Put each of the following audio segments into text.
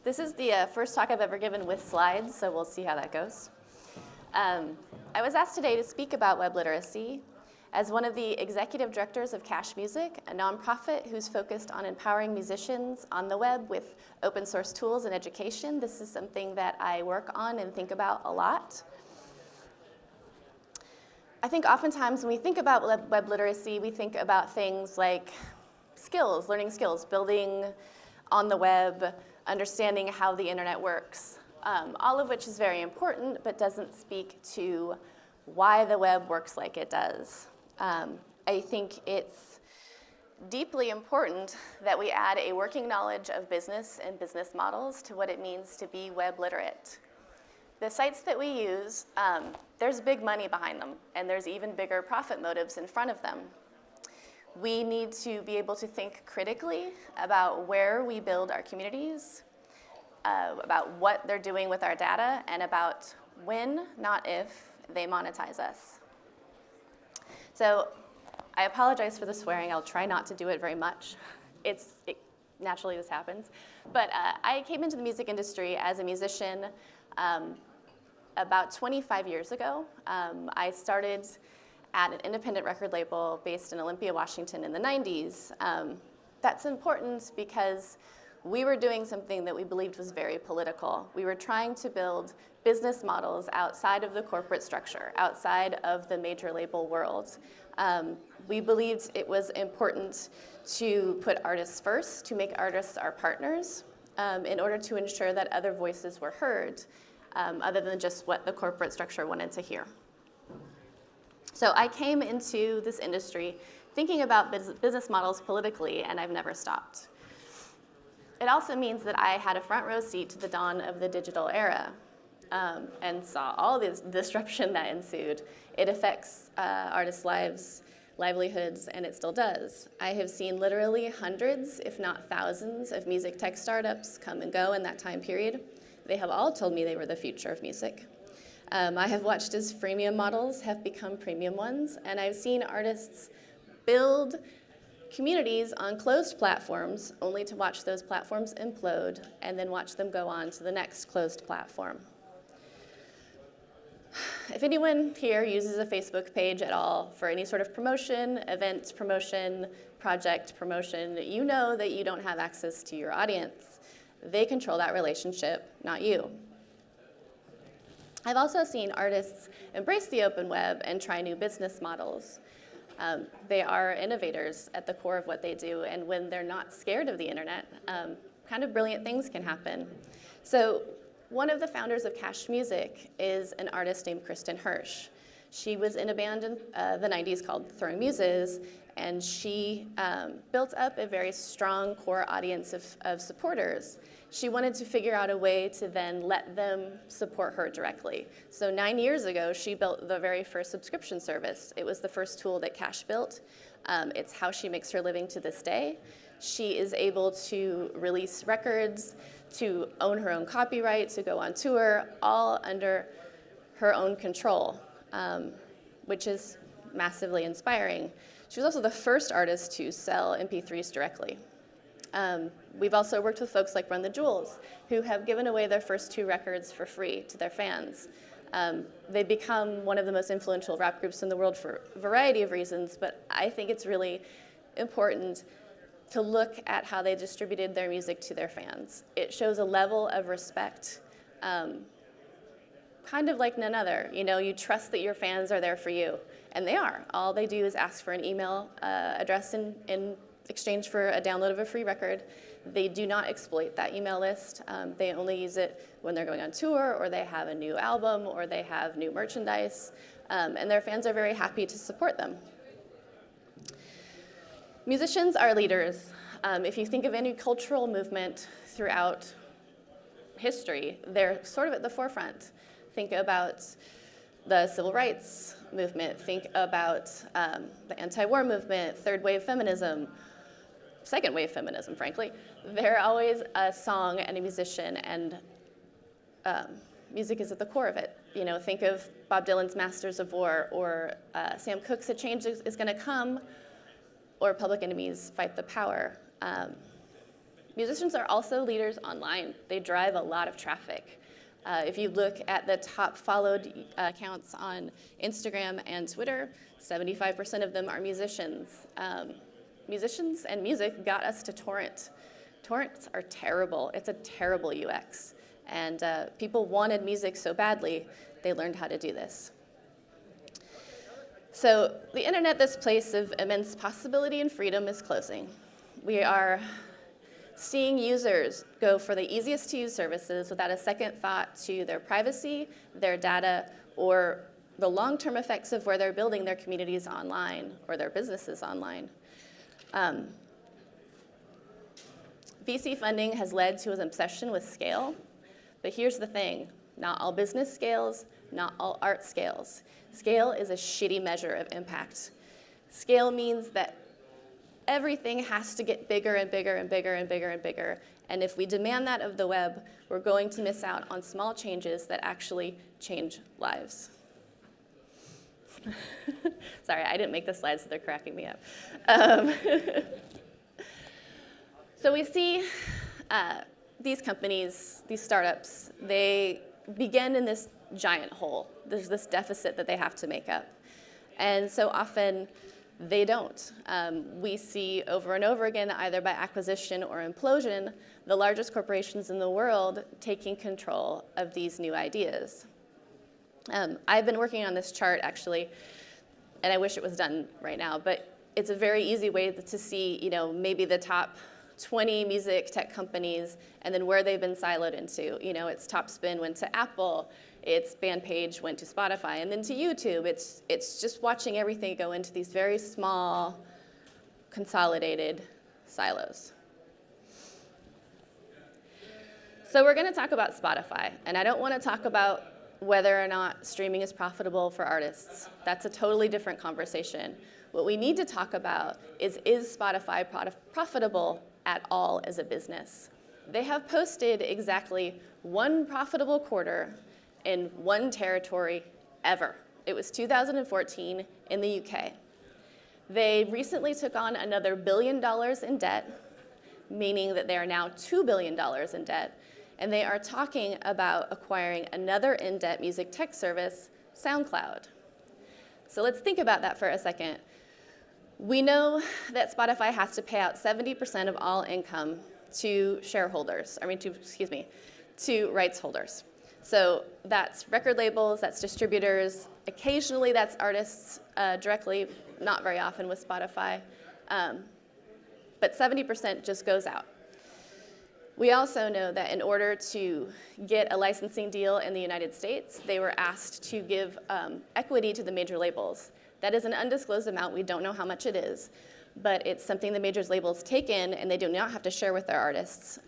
This is the first talk I've ever given with slides, so we'll see how that goes. I was asked today to speak about web literacy. As one of the executive directors of Cash Music, a nonprofit who's focused on empowering musicians on the web with open source tools and education, this is something that I work on and think about a lot. I think oftentimes when we think about web literacy, we think about things like skills, learning skills, building on the web, understanding how the internet works, all of which is very important, but doesn't speak to why the web works like it does. I think it's deeply important that we add a working knowledge of business and business models to what it means to be web literate. The sites that we use, there's big money behind them, and there's even bigger profit motives in front of them. We need to be able to think critically about where we build our communities, about what they're doing with our data, and about when, not if, they monetize us. So I apologize for the swearing. I'll try not to do it very much. Naturally, this happens. But I came into the music industry as a musician about 25 years ago. I started at an independent record label based in Olympia, Washington in the 90s. That's important because we were doing something that we believed was very political. We were trying to build business models outside of the corporate structure, outside of the major label world. We believed it was important to put artists first, to make artists our partners, in order to ensure that other voices were heard, other than just what the corporate structure wanted to hear. So I came into this industry thinking about business models politically, and I've never stopped. It also means that I had a front row seat to the dawn of the digital era and saw all this disruption that ensued. It affects artists' lives, livelihoods, and it still does. I have seen literally hundreds, if not thousands, of music tech startups come and go in that time period. They have all told me they were the future of music. I have watched as freemium models have become premium ones, and I've seen artists build communities on closed platforms only to watch those platforms implode and then watch them go on to the next closed platform. If anyone here uses a Facebook page at all for any sort of promotion, event promotion, project promotion, you know that you don't have access to your audience. They control that relationship, not you. I've also seen artists embrace the open web and try new business models. They are innovators at the core of what they do, and when they're not scared of the internet, kind of brilliant things can happen. So one of the founders of Cash Music is an artist named Kristen Hirsch. She was in a band in the 90s called Throwing Muses, and she built up a very strong core audience of supporters. She wanted to figure out a way to then let them support her directly. So 9 years ago, she built the very first subscription service. It was the first tool that Cash built. It's how she makes her living to this day. She is able to release records, to own her own copyright, to go on tour, all under her own control, which is massively inspiring. She was also the first artist to sell MP3s directly. We've also worked with folks like Run the Jewels, who have given away their first 2 records for free to their fans. They've become one of the most influential rap groups in the world for a variety of reasons, but I think it's really important to look at how they distributed their music to their fans. It shows a level of respect, kind of like none other. You know, you trust that your fans are there for you, and they are. All they do is ask for an email address in exchange for a download of a free record. They do not exploit that email list. They only use it when they're going on tour, or they have a new album, or they have new merchandise, and their fans are very happy to support them. Musicians are leaders. If you think of any cultural movement throughout history, they're sort of at the forefront. Think about the civil rights movement. Think about the anti-war movement, third wave feminism, second wave feminism, frankly. They're always a song and a musician, and music is at the core of it. You know, think of Bob Dylan's Masters of War, or Sam Cooke's A Change Is Gonna Come, or Public Enemy's Fight the Power. Musicians are also leaders online. They drive a lot of traffic. If you look at the top followed accounts on Instagram and Twitter, 75% of them are musicians. Musicians and music got us to torrent. Torrents are terrible. It's a terrible UX. And people wanted music so badly, they learned how to do this. So the internet, this place of immense possibility and freedom, is closing. We are seeing users go for the easiest to use services without a second thought to their privacy, their data, or the long-term effects of where they're building their communities online or their businesses online. VC funding has led to an obsession with scale, but here's the thing. Not all business scales, not all art scales. Scale is a shitty measure of impact. Scale means that everything has to get bigger and bigger and bigger and bigger and bigger. And if we demand that of the web, we're going to miss out on small changes that actually change lives. Sorry, I didn't make the slides, so they're cracking me up. So we see these companies, these startups, they begin in this giant hole. There's this deficit that they have to make up. And so often, they don't. We see over and over again, either by acquisition or implosion, the largest corporations in the world taking control of these new ideas. I've been working on this chart, actually, and I wish it was done right now, but it's a very easy way to see, maybe the top 20 music tech companies and then where they've been siloed into. Its top spin went to Apple, its Bandpage went to Spotify, and then to YouTube. It's just watching everything go into these very small, consolidated silos. So we're going to talk about Spotify, and I don't want to talk about whether or not streaming is profitable for artists. That's a totally different conversation. What we need to talk about is Spotify profitable at all as a business? They have posted exactly one profitable quarter in one territory ever. It was 2014 in the UK. They recently took on another $1 billion in debt, meaning that they are now $2 billion in debt, and they are talking about acquiring another in-debt music tech service, SoundCloud. So let's think about that for a second. We know that Spotify has to pay out 70% of all income to to rights holders. So that's record labels, that's distributors, occasionally that's artists directly, not very often with Spotify, but 70% just goes out. We also know that in order to get a licensing deal in the United States, they were asked to give equity to the major labels. That is an undisclosed amount. We don't know how much it is, but it's something the major labels take in and they do not have to share with their artists.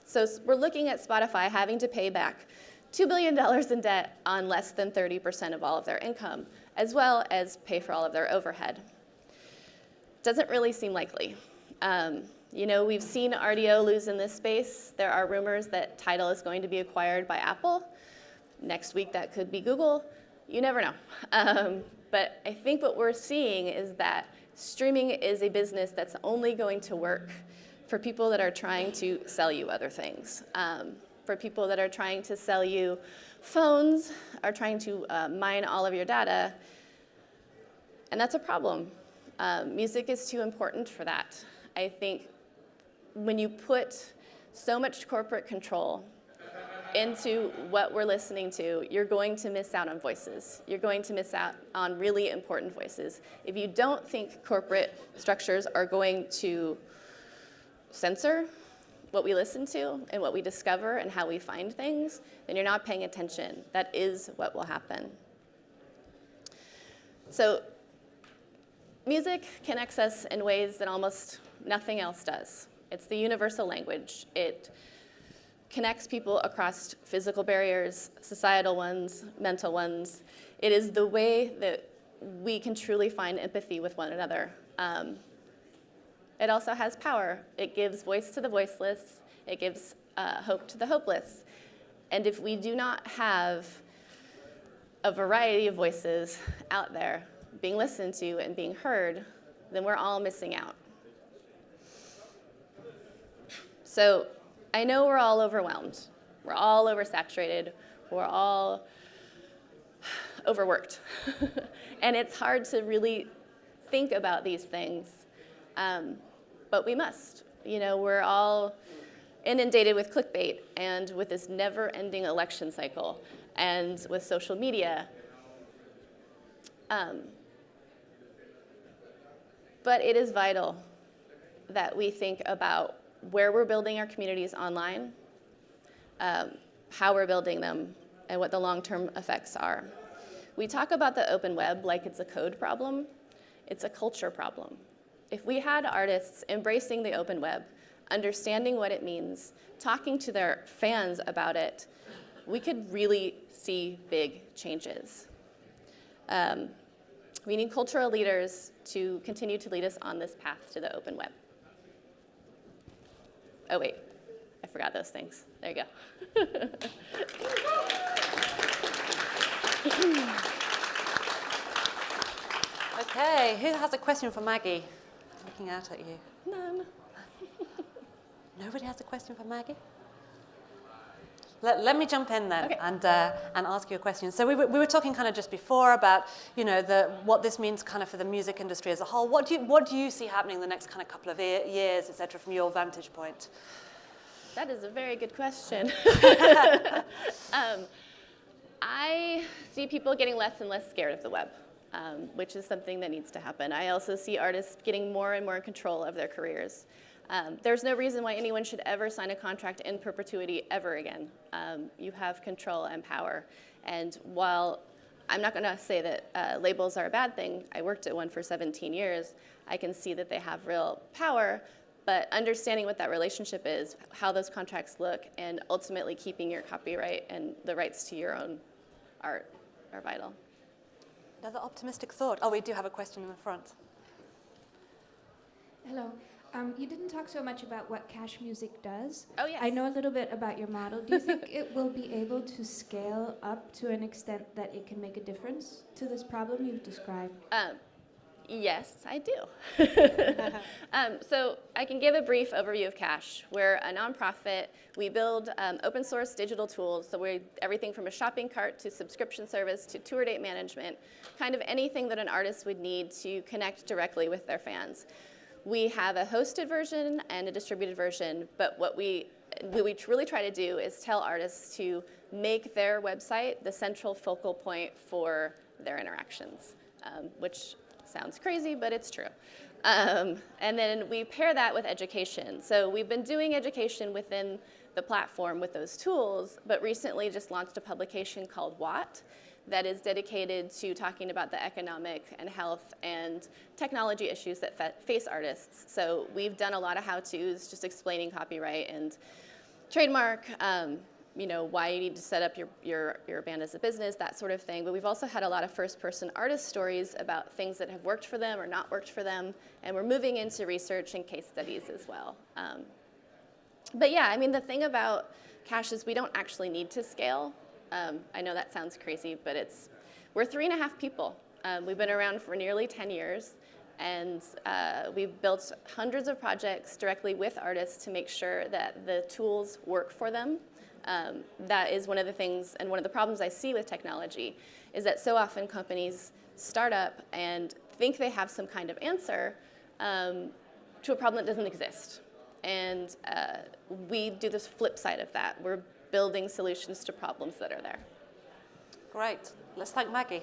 So we're looking at Spotify having to pay back $2 billion in debt on less than 30% of all of their income, as well as pay for all of their overhead. Doesn't really seem likely. We've seen RDO lose in this space. There are rumors that Tidal is going to be acquired by Apple. Next week, that could be Google. You never know. But I think what we're seeing is that streaming is a business that's only going to work for people that are trying to sell you other things. For people that are trying to sell you phones, are trying to mine all of your data, and that's a problem. Music is too important for that. I think when you put so much corporate control into what we're listening to, you're going to miss out on voices. You're going to miss out on really important voices. If you don't think corporate structures are going to censor what we listen to and what we discover and how we find things, then you're not paying attention. That is what will happen. So music connects us in ways that almost nothing else does. It's the universal language. It connects people across physical barriers, societal ones, mental ones. It is the way that we can truly find empathy with one another. It also has power. It gives voice to the voiceless. It gives hope to the hopeless. And if we do not have a variety of voices out there being listened to and being heard, then we're all missing out. So I know we're all overwhelmed. We're all oversaturated. We're all overworked. And it's hard to really think about these things, but we must. We're all inundated with clickbait and with this never-ending election cycle and with social media. But it is vital that we think about where we're building our communities online, how we're building them, and what the long-term effects are. We talk about the open web like it's a code problem. It's a culture problem. If we had artists embracing the open web, understanding what it means, talking to their fans about it, we could really see big changes. We need cultural leaders to continue to lead us on this path to the open web. Oh wait, I forgot those things. There you go. Okay, who has a question for Maggie? Looking out at you. None. Nobody has a question for Maggie? Let me jump in then, okay, and ask you a question. So we were talking kind of just before about what this means kind of for the music industry as a whole. What do you see happening in the next kind of couple of years, et cetera, from your vantage point? That is a very good question. I see people getting less and less scared of the web, which is something that needs to happen. I also see artists getting more and more in control of their careers. There's no reason why anyone should ever sign a contract in perpetuity ever again. You have control and power. And while I'm not going to say that labels are a bad thing, I worked at one for 17 years, I can see that they have real power, but understanding what that relationship is, how those contracts look, and ultimately keeping your copyright and the rights to your own art are vital. Another optimistic thought. Oh, we do have a question in the front. Hello. You didn't talk so much about what Cash Music does. Oh, yes. I know a little bit about your model. Do you think it will be able to scale up to an extent that it can make a difference to this problem you've described? Yes, I do. So I can give a brief overview of Cash. We're a nonprofit. We build open source digital tools, so we're everything from a shopping cart to subscription service to tour date management, kind of anything that an artist would need to connect directly with their fans. We have a hosted version and a distributed version, but what we really try to do is tell artists to make their website the central focal point for their interactions, which sounds crazy, but it's true. And then we pair that with education. So we've been doing education within the platform with those tools, but recently just launched a publication called What that is dedicated to talking about the economic and health and technology issues that face artists. So we've done a lot of how-tos, just explaining copyright and trademark, why you need to set up your band as a business, that sort of thing. But we've also had a lot of first-person artist stories about things that have worked for them or not worked for them, and we're moving into research and case studies as well. But yeah, the thing about Cash is we don't actually need to scale. I know that sounds crazy, but we're 3.5 people. We've been around for nearly 10 years, and we've built hundreds of projects directly with artists to make sure that the tools work for them. That is one of the things, and one of the problems I see with technology, is that so often companies start up and think they have some kind of answer to a problem that doesn't exist. And we do this flip side of that. We're building solutions to problems that are there. Great. Let's thank Maggie.